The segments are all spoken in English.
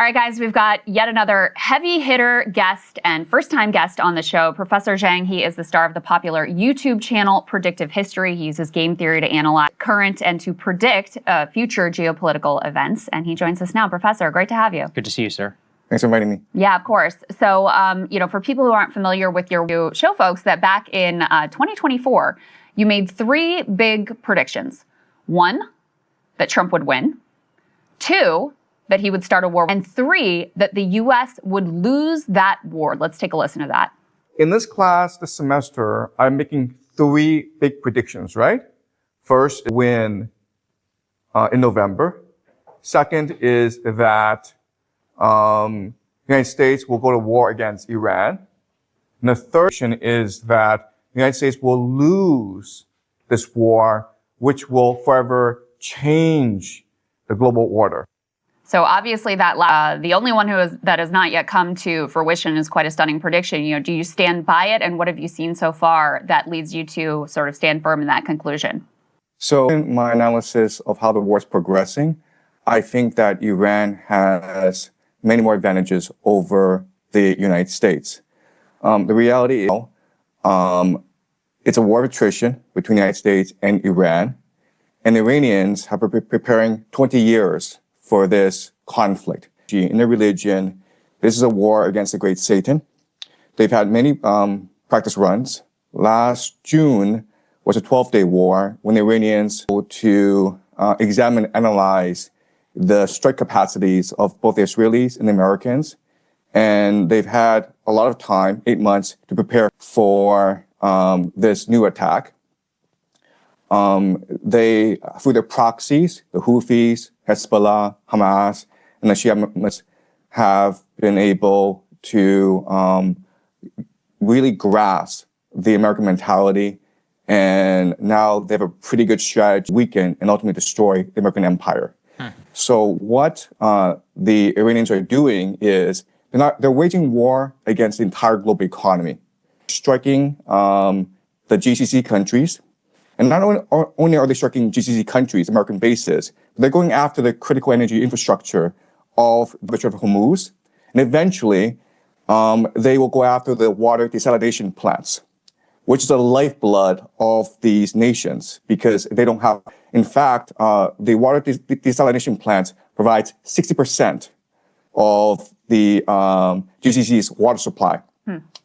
All right, guys, we've got yet another heavy hitter guest and first-time guest on the show, Professor Jiang. He is the star of the popular YouTube channel Predictive History. He uses game theory to analyze current and to predict future geopolitical events. And he joins us now. Professor, great to have you. Good to see you, sir. Thanks for inviting me. Yeah, of course. So, for people who aren't familiar with you show folks that back in 2024, you made three big predictions. One, that Trump would win. Two, that he would start a war. And three, that the U.S. would lose that war. Let's take a listen to that. In this class this semester, I'm making three big predictions, right? First, win in November. Second is that the United States will go to war against Iran. And the third prediction is that the United States will lose this war, which will forever change the global order. So obviously that the only one that has not yet come to fruition is quite a stunning prediction. Do you stand by it? And what have you seen so far that leads you to sort of stand firm in that conclusion? So in my analysis of how the war is progressing, I think that Iran has many more advantages over the United States. The reality is it's a war of attrition between the United States and Iran. And the Iranians have been preparing 20 years for this conflict. In their religion, this is a war against the great Satan. They've had many practice runs. Last June was a 12-day war when the Iranians were to examine and analyze the strike capacities of both the Israelis and the Americans. And they've had a lot of time, 8 months, to prepare for this new attack. They, through their proxies, the Houthis, Hezbollah, Hamas, and the Shia Muslims have been able to really grasp the American mentality, and now they have a pretty good strategy to weaken and ultimately destroy the American empire. So what the Iranians are doing is they're waging war against the entire global economy, striking the GCC countries. And not only are they striking GCC countries, American bases, but they're going after the critical energy infrastructure of the Strait of Hormuz. And eventually, they will go after the water desalination plants, which is the lifeblood of these nations because they don't have, in fact, the water desalination plants provides 60% of the GCC's water supply.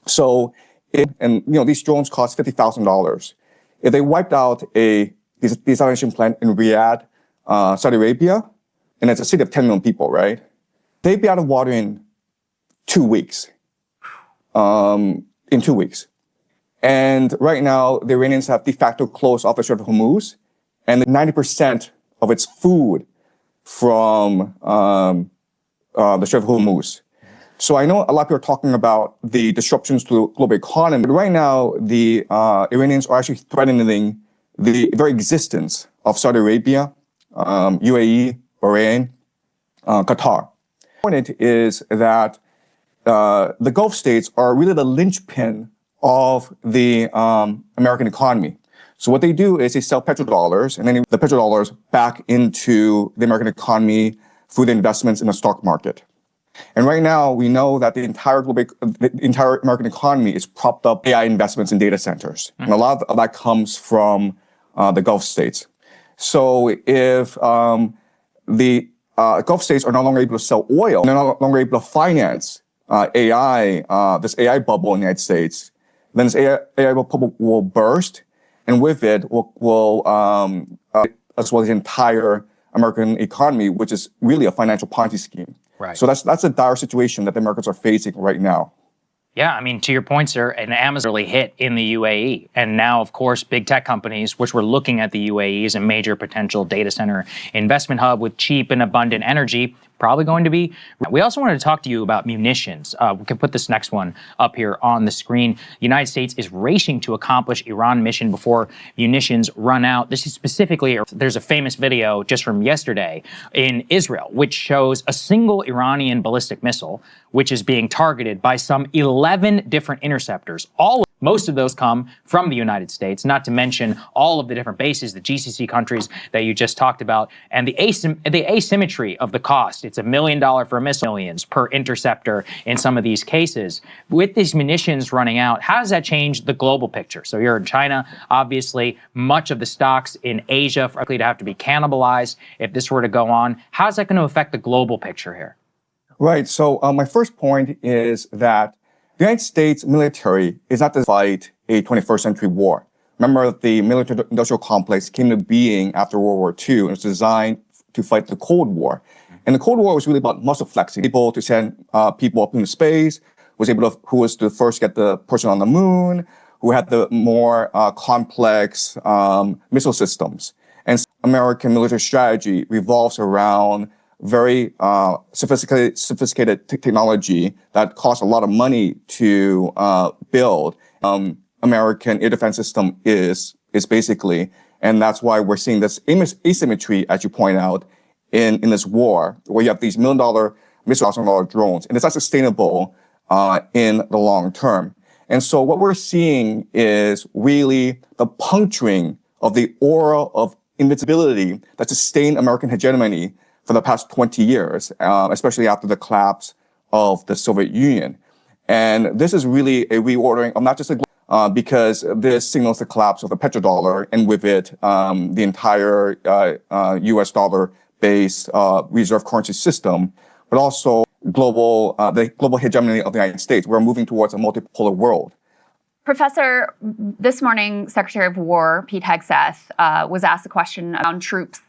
So, these drones cost $50,000. If they wiped out a desalination plant in Riyadh, Saudi Arabia, and it's a city of 10 million people, right? They'd be out of water in 2 weeks. And right now, the Iranians have de facto closed off the Strait of Hormuz, and 90% of its food from the Strait of Hormuz. So I know a lot of people are talking about the disruptions to the global economy, but right now the Iranians are actually threatening the very existence of Saudi Arabia, UAE, Bahrain, Qatar. The point is that the Gulf states are really the linchpin of the American economy. So what they do is they sell petrodollars, and then the petrodollars back into the American economy through the investments in the stock market. And right now, we know that the entire American economy is propped up AI investments in data centers. And a lot of that comes from the Gulf states. So if the Gulf states are no longer able to sell oil, they're no longer able to finance AI, this AI bubble in the United States, then this AI bubble will burst, and with it will as well as the entire American economy, which is really a financial Ponzi scheme. Right. So that's a dire situation that the Americans are facing right now. Yeah, I mean, to your point, sir, and Amazon really hit in the UAE. And now, of course, big tech companies, which were looking at the UAE as a major potential data center investment hub with cheap and abundant energy, probably going to be. We also wanted to talk to you about munitions. We can put this next one up here on the screen. The United States is racing to accomplish Iran mission before munitions run out. This is specifically, there's a famous video just from yesterday in Israel, which shows a single Iranian ballistic missile, which is being targeted by some 11 different interceptors, all Most of those come from the United States, not to mention all of the different bases, the GCC countries that you just talked about, and the asymmetry of the cost. It's $1 million for a missile, millions per interceptor in some of these cases. With these munitions running out, how does that change the global picture? So you're in China, obviously, much of the stocks in Asia are likely to have to be cannibalized if this were to go on. How is that going to affect the global picture here? Right. So my first point is that the United States military is not to fight a 21st century war. Remember, the military-industrial complex came to being after World War II and was designed to fight the Cold War. And the Cold War was really about muscle flexing, people to send people up into space, who was the first to get the person on the moon, who had the more complex missile systems. And American military strategy revolves around very sophisticated technology that costs a lot of money to build. American air defense system is basically, and that's why we're seeing this asymmetry, as you point out, in this war, where you have these $1 million missiles and drones, and it's not sustainable in the long term. And so what we're seeing is really the puncturing of the aura of invincibility that sustained American hegemony for the past 20 years, especially after the collapse of the Soviet Union. And this is really a reordering of not just because this signals the collapse of the petrodollar, and with it, the entire US dollar-based reserve currency system, but also the global hegemony of the United States. We're moving towards a multipolar world. Professor, this morning, Secretary of War Pete Hegseth was asked a question around troops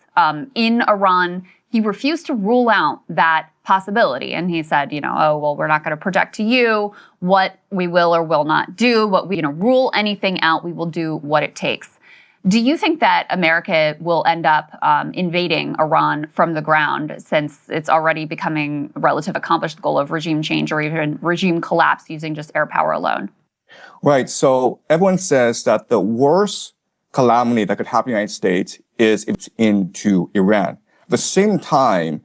in Iran. He refused to rule out that possibility. And he said, oh, well, we're not going to project to you what we will or will not do, what we, rule anything out. We will do what it takes. Do you think that America will end up invading Iran from the ground, since it's already becoming a relatively accomplished goal of regime change or even regime collapse using just air power alone? Right. So everyone says that the worst calamity that could happen in the United States is if it's into Iran. At the same time,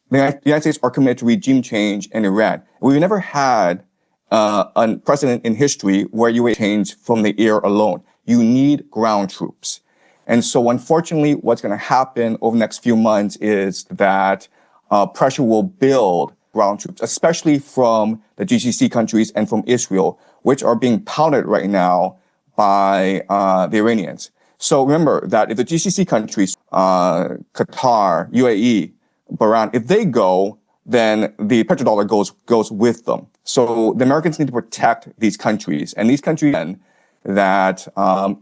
the United States are committed to regime change in Iran. We've never had a precedent in history where you change from the air alone. You need ground troops. And so unfortunately, what's going to happen over the next few months is that pressure will build ground troops, especially from the GCC countries and from Israel, which are being pounded right now by the Iranians. So remember that if the GCC countries, Qatar, UAE, Bahrain, if they go, then the petrodollar goes with them. So the Americans need to protect these countries, and these countries that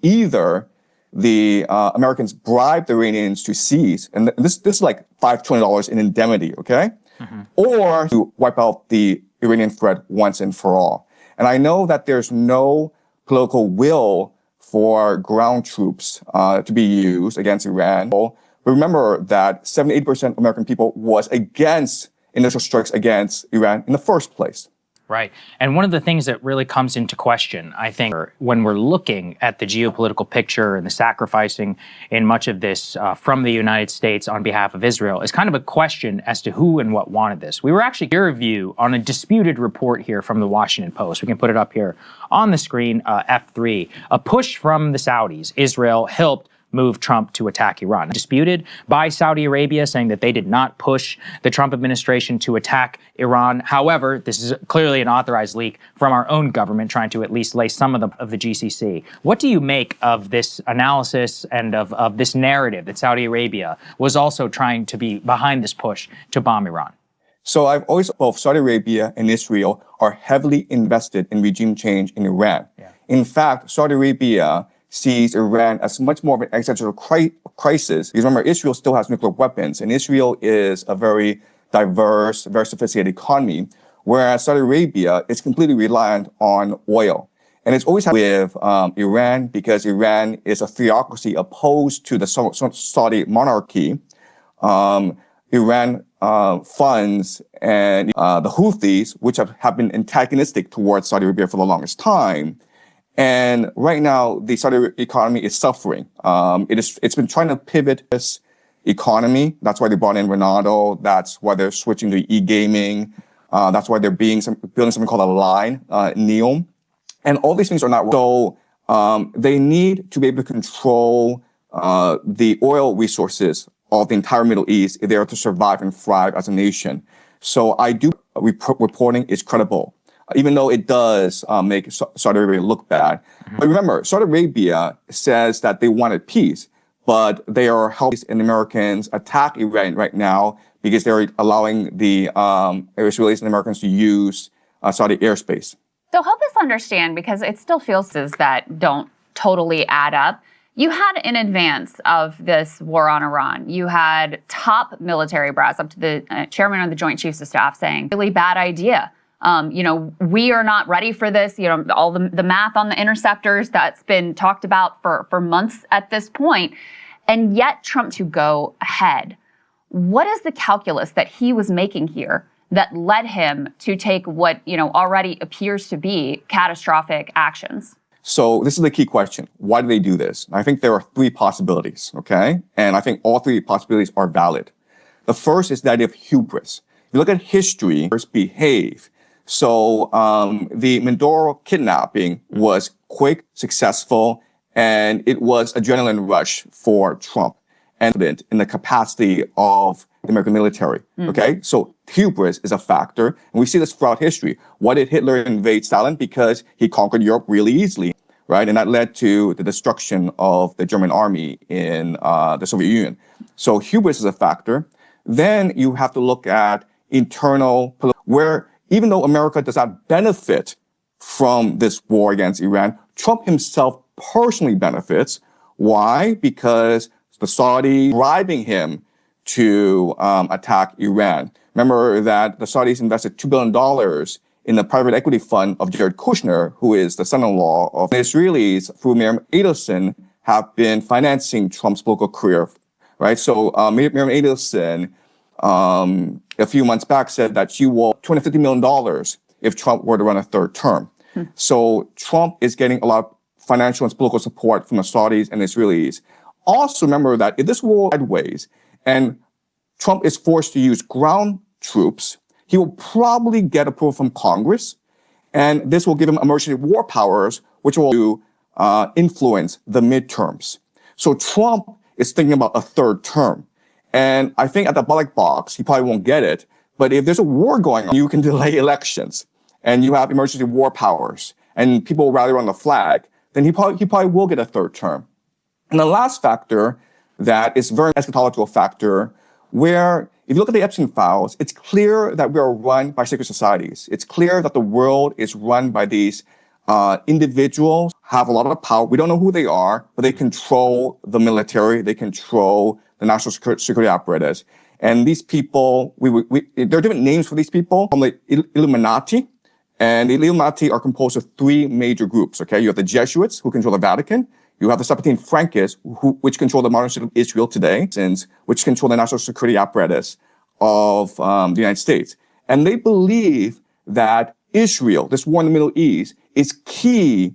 either the Americans bribe the Iranians to seize, and this is like $5 trillion in indemnity, okay? Mm-hmm. Or to wipe out the Iranian threat once and for all. And I know that there's no political will for ground troops to be used against Iran. But remember that 78% of American people was against initial strikes against Iran in the first place. Right. And one of the things that really comes into question, I think, when we're looking at the geopolitical picture and the sacrificing in much of this from the United States on behalf of Israel, is kind of a question as to who and what wanted this. We were actually peer review on a disputed report here from the Washington Post. We can put it up here on the screen, F3. A push from the Saudis. Israel helped move Trump to attack Iran. Disputed by Saudi Arabia, saying that they did not push the Trump administration to attack Iran. However, this is clearly an authorized leak from our own government trying to at least lay some of the GCC. What do you make of this analysis and of this narrative that Saudi Arabia was also trying to be behind this push to bomb Iran? So I've always, both Saudi Arabia and Israel are heavily invested in regime change in Iran. Yeah. In fact, Saudi Arabia sees Iran as much more of an existential crisis. Because remember, Israel still has nuclear weapons, and Israel is a very diverse, very sophisticated economy, whereas Saudi Arabia is completely reliant on oil. And it's always with Iran, because Iran is a theocracy opposed to the Saudi monarchy. Iran funds and the Houthis, which have been antagonistic towards Saudi Arabia for the longest time. And right now, the Saudi economy is suffering. It's been trying to pivot this economy. That's why they brought in Ronaldo. That's why they're switching to e-gaming. That's why they're building something called a line, NEOM. And all these things are not so. They need to be able to control the oil resources of the entire Middle East if they are to survive and thrive as a nation. So I do reporting is credible, even though it does make Saudi Arabia look bad. But remember, Saudi Arabia says that they wanted peace, but they are helping the Americans attack Iran right now because they're allowing the Israelis and Americans to use Saudi airspace. So help us understand, because it still feels that don't totally add up. You had, in advance of this war on Iran, you had top military brass up to the chairman of the Joint Chiefs of Staff saying, really bad idea. We are not ready for this. All the math on the interceptors that's been talked about for months at this point, and yet Trump to go ahead. What is the calculus that he was making here that led him to take what already appears to be catastrophic actions? So this is the key question. Why do they do this? I think there are three possibilities, okay? And I think all three possibilities are valid. The first is that of hubris. If you look at history, behave. So the Mindoro kidnapping was quick, successful, and it was adrenaline rush for Trump and in the capacity of the American military, okay? So hubris is a factor, and we see this throughout history. Why did Hitler invade Stalin? Because he conquered Europe really easily, right? And that led to the destruction of the German army in the Soviet Union. So hubris is a factor. Then you have to look at internal, where even though America does not benefit from this war against Iran, Trump himself personally benefits. Why? Because the Saudis bribing him to attack Iran. Remember that the Saudis invested $2 billion in the private equity fund of Jared Kushner, who is the son-in-law of the Israelis, through Miriam Adelson, have been financing Trump's political career, right? So Miriam Adelson, a few months back, said that she will $250 million if Trump were to run a third term. So Trump is getting a lot of financial and political support from the Saudis and Israelis. Also remember that if this war sideways and Trump is forced to use ground troops, he will probably get approval from Congress, and this will give him emergency war powers, which will influence the midterms. So Trump is thinking about a third term. And I think at the ballot box, he probably won't get it. But if there's a war going on, you can delay elections, and you have emergency war powers, and people rally around the flag, then he probably will get a third term. And the last factor that is very eschatological factor, where if you look at the Epstein files, it's clear that we are run by secret societies. It's clear that the world is run by these individuals, have a lot of power. We don't know who they are, but they control the military. They control the national security apparatus. And these people, there are different names for these people, from the Illuminati. And the Illuminati are composed of three major groups, okay? You have the Jesuits, who control the Vatican. You have the Sephardim Frankists, which control the modern state of Israel today, which control the national security apparatus of the United States. And they believe that Israel, this war in the Middle East, is key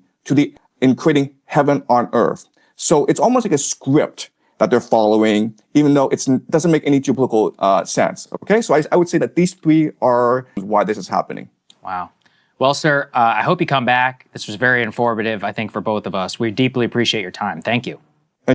in creating heaven on earth. So it's almost like a script that they're following, even though it doesn't make any geopolitical sense. Okay, so I would say that these three are why this is happening. Wow. Well, sir, I hope you come back. This was very informative, I think, for both of us. We deeply appreciate your time. Thank you.